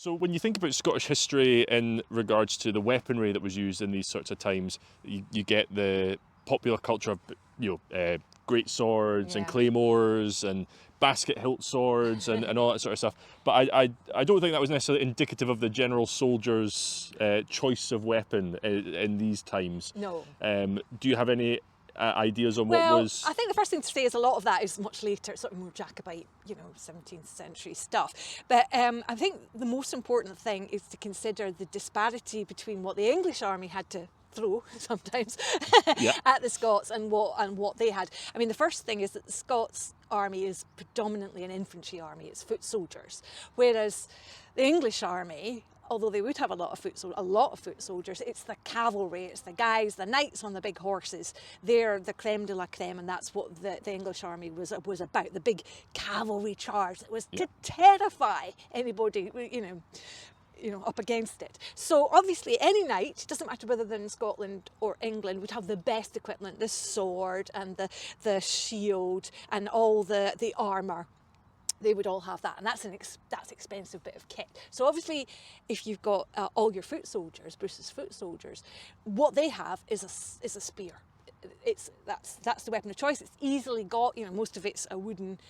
So when you think about Scottish history in regards to the weaponry that was used in these sorts of times, you get the popular culture of, great swords and claymores and basket hilt swords and all that sort of stuff. But I don't think that was necessarily indicative of the general soldier's choice of weapon in these times. No. Do you have any ideas on well, what was... I think the first thing to say is a lot of that is much later, sort of more Jacobite, 17th century stuff. But I think the most important thing is to consider the disparity between what the English army had to throw sometimes at the Scots and what they had. I mean, the first thing is that the Scots army is predominantly an infantry army, it's foot soldiers, whereas the English army, although they would have a lot of foot soldiers, it's the cavalry, it's the guys, the knights on the big horses. They're the creme de la creme, and that's what the English army was about, the big cavalry charge that was to terrify anybody, up against it. So obviously any knight, doesn't matter whether they're in Scotland or England, would have the best equipment, the sword and the shield and all the armour. They would all have that, and that's expensive bit of kit. So obviously, if you've got all your foot soldiers, Bruce's foot soldiers, what they have is a spear. That's the weapon of choice. It's easily got. Most of it's a wooden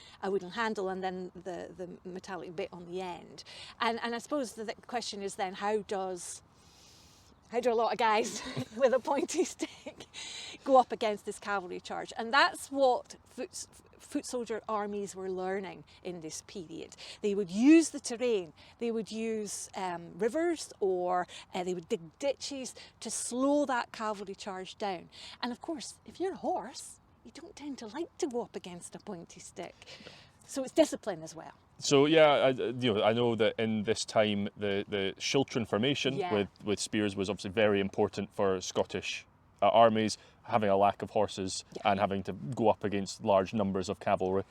handle, and then the metallic bit on the end. And I suppose the question is then how do a lot of guys with a pointy stick go up against this cavalry charge? And that's what foot soldier armies were learning in this period. They would use the terrain, they would use rivers, or they would dig ditches to slow that cavalry charge down. And of course, if you're a horse, you don't tend to like to go up against a pointy stick. So it's discipline as well. So I know that in this time the Schiltron formation with spears was obviously very important for Scottish armies, having a lack of horses and having to go up against large numbers of cavalry.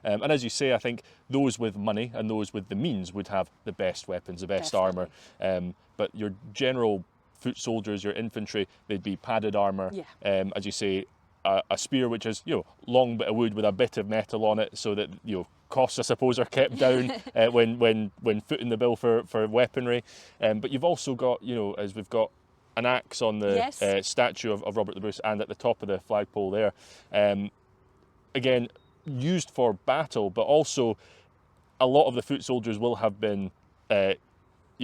And as you say, I think those with money and those with the means would have the best weapons, the best armour. But your general foot soldiers, your infantry, they'd be padded armour. As you say, a spear which is long bit of wood with a bit of metal on it, so that costs, I suppose, are kept down when footing the bill for weaponry. But you've also got, as we've got an axe on the statue of Robert the Bruce, and at the top of the flagpole there. Again, used for battle, but also a lot of the foot soldiers will have been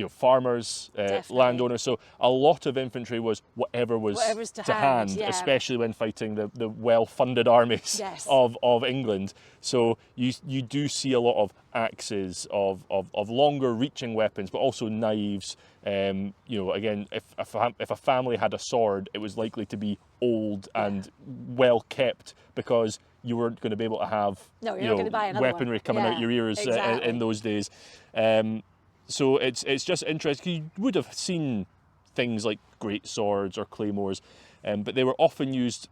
farmers, landowners. So a lot of infantry was whatever was to hand, especially when fighting the well-funded armies of England. So you do see a lot of axes, of longer reaching weapons, but also knives. Again, if a family had a sword, it was likely to be old and well kept, because you weren't going to be able to have weaponry coming out your ears in those days. So it's just interesting. You would have seen things like great swords or claymores, but they were often used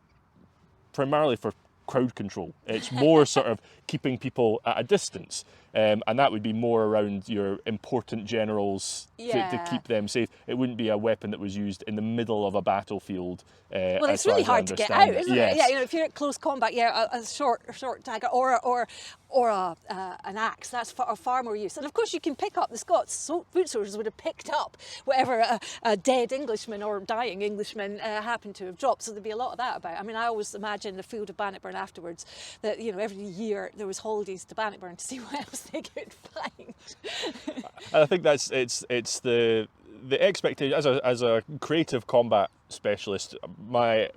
primarily for crowd control. It's more sort of keeping people at a distance, and that would be more around your important generals to keep them safe. It wouldn't be a weapon that was used in the middle of a battlefield. Well, it's really hard to get out, isn't it? Yeah, if you're at close combat, a short dagger or an axe, that's far more use. And of course, you can pick up, the Scots foot soldiers would have picked up whatever a dead Englishman or dying Englishman happened to have dropped. So there'd be a lot of that about. I mean, I always imagine the field of Bannockburn afterwards, that every year there was holidays to Bannockburn to see what else they could find. I think it's the expectation as a creative combat specialist. My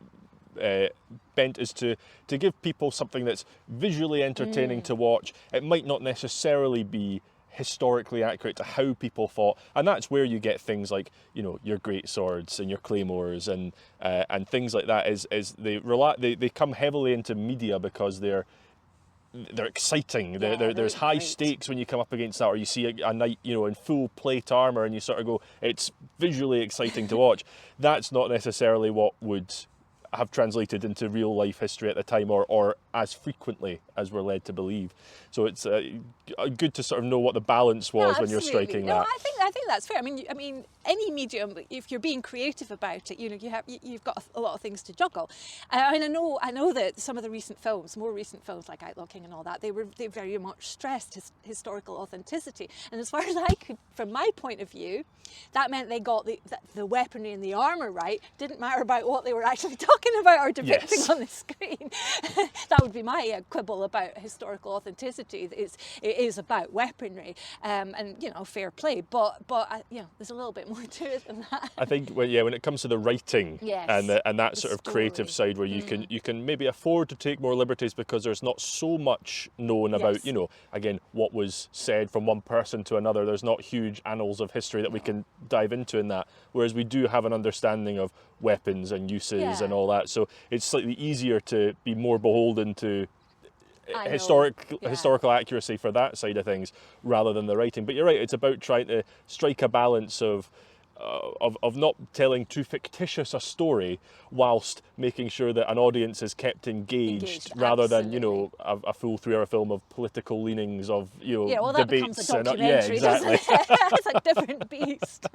bent is to give people something that's visually entertaining to watch. It might not necessarily be historically accurate to how people fought, and that's where you get things like your great swords and your claymores and things like that. Is they come heavily into media because they're exciting. There's high stakes when you come up against that, or you see a knight in full plate armour and you sort of go, it's visually exciting to watch. That's not necessarily what would have translated into real life history at the time, or as frequently as we're led to believe. So it's good to sort of know what the balance was when you're striking that. I think that's fair. I mean, any medium, if you're being creative about it, you've got a lot of things to juggle. And I know that some of the more recent films like Outlaw King and all that, they very much stressed historical authenticity. And as far as I could, from my point of view, that meant they got the weaponry and the armour right. Didn't matter about what they were actually talking about or depicting on the screen. That would be my quibble about historical authenticity. It is about weaponry, and fair play. But there's a little bit more to it than that. I think when it comes to the writing and that sort of creative side, where you can maybe afford to take more liberties because there's not so much known about again what was said from one person to another. There's not huge annals of history that we can dive into in that, whereas we do have an understanding of weapons and uses and all that, so it's slightly easier to be more beholden to historical accuracy for that side of things rather than the writing. But you're right, it's about trying to strike a balance of not telling too fictitious a story whilst making sure that an audience is kept engaged rather than a full 3-hour film of political leanings of that debates becomes a documentary, exactly. It's a different beast.